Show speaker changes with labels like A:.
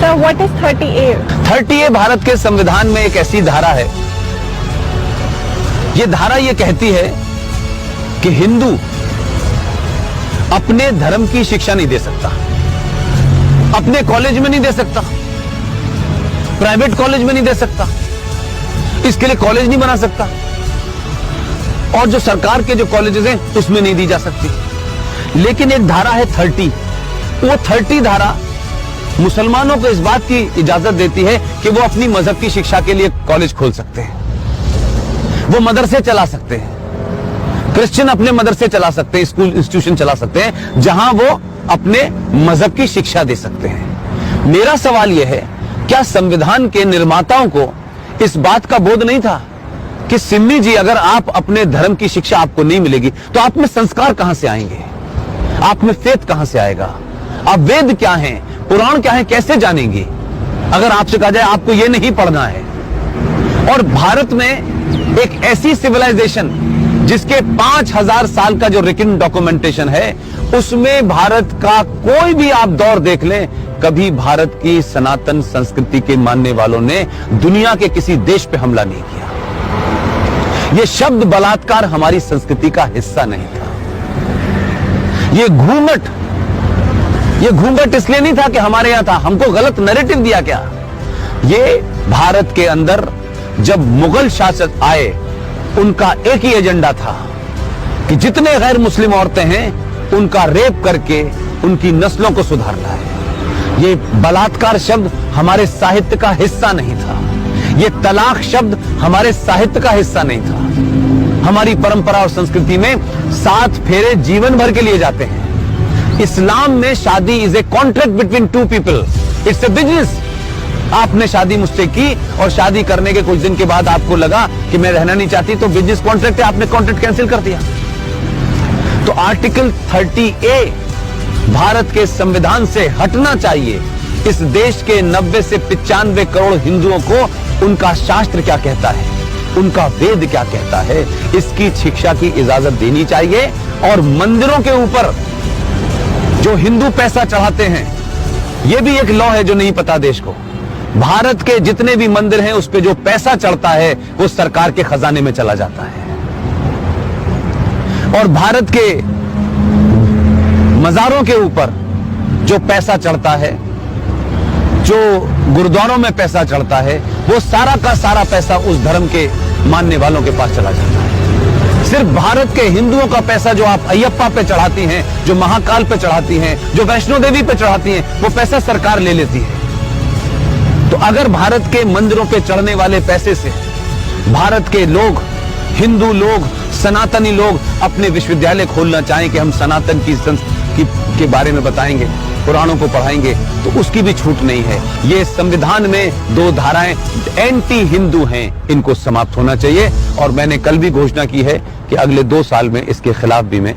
A: Sir, what is 30A?
B: 30A Bharat के संविधान में एक ऐसी धारा है, ये धारा ये कहती है कि हिंदू अपने धर्म की शिक्षा नहीं दे सकता, अपने कॉलेज में नहीं दे सकता, प्राइवेट कॉलेज में नहीं दे सकता, इसके लिए कॉलेज नहीं बना सकता, और जो सरकार के जो कॉलेजेस हैं उसमें नहीं दी जा सकती। लेकिन एक धारा है 30, वो 30 धारा मुसलमानों को इस बात की इजाजत देती है कि वो अपनी मजहब की शिक्षा के लिए कॉलेज खोल सकते हैं, वो मदरसे चला सकते हैं, क्रिश्चियन अपने मदरसे चला सकते हैं, स्कूल इंस्टीट्यूशन चला सकते हैं जहां वो अपने मजहब की शिक्षा दे सकते हैं। मेरा सवाल यह है, क्या संविधान के निर्माताओं को इस बात का बोध नहीं था कि सिम्मी जी, अगर आप अपने धर्म की शिक्षा आपको नहीं मिलेगी तो आप में संस्कार कहां से आएंगे, आप में फेथ कहां से आएगा, आप वेद क्या हैं, पुराण क्या है, कैसे जानेंगे अगर आपसे कहा जाए आपको यह नहीं पढ़ना है। और भारत में एक ऐसी सिविलाइजेशन जिसके 5000 साल का जो रिटन डॉक्यूमेंटेशन है, उसमें भारत का कोई भी आप दौर देख लें, कभी भारत की सनातन संस्कृति के मानने वालों ने दुनिया के किसी देश पे हमला नहीं किया। यह शब्द बलात्कार हमारी संस्कृति का हिस्सा नहीं था। ये घूंघट इसलिए नहीं था कि हमारे यहां था, हमको गलत नैरेटिव दिया गया। ये भारत के अंदर जब मुगल शासक आए, उनका एक ही एजेंडा था कि जितने गैर मुस्लिम औरतें हैं उनका रेप करके उनकी नस्लों को सुधारना है। ये बलात्कार शब्द हमारे साहित्य का हिस्सा नहीं था, ये तलाक शब्द हमारे साहित्य का हिस्सा नहीं था। हमारी परंपरा और संस्कृति में 7 फेरे जीवन भर के लिए जाते हैं। इस्लाम में शादी is a contract between 2 people, it's a business. आपने शादी मुझसे की और शादी करने के कुछ दिन के बाद आपको लगा कि मैं रहना नहीं चाहती, तो बिजनेस कॉन्ट्रैक्ट है, आपने कॉन्ट्रैक्ट कैंसिल कर दिया। तो आर्टिकल 30A भारत के संविधान से हटना चाहिए। इस देश के 90 से 95 करोड़ हिंदुओं को उनका शास्त्र क्या कहता है, उनका वेद क्या कहता है, इसकी शिक्षा की इजाजत देनी चाहिए। और मंदिरों के ऊपर जो हिंदू पैसा चढ़ाते हैं, यह भी एक लॉ है जो नहीं पता देश को। भारत के जितने भी मंदिर हैं उस पे जो पैसा चढ़ता है वो सरकार के खजाने में चला जाता है। और भारत के मजारों के ऊपर जो पैसा चढ़ता है, जो गुरुद्वारों में पैसा चढ़ता है, वो सारा का सारा पैसा उस धर्म के मानने वालों के पास चला जाता है। सिर्फ भारत के हिंदुओं का पैसा जो आप अयप्पा पे चढ़ाती हैं, जो महाकाल पे चढ़ाती हैं, जो वैष्णो देवी पे चढ़ाती हैं, वो पैसा सरकार ले लेती है। तो अगर भारत के मंदिरों पे चढ़ने वाले पैसे से भारत के लोग, हिंदू लोग, सनातनी लोग अपने विश्वविद्यालय खोलना चाहें कि हम सनातन की के बारे में बताएंगे, पुराणों को पढ़ाएंगे, तो उसकी भी छूट नहीं है। ये संविधान में 2 धाराएं एंटी हिंदू हैं, इनको समाप्त होना चाहिए। और मैंने कल भी घोषणा की है कि अगले 2 साल में इसके खिलाफ भी मैं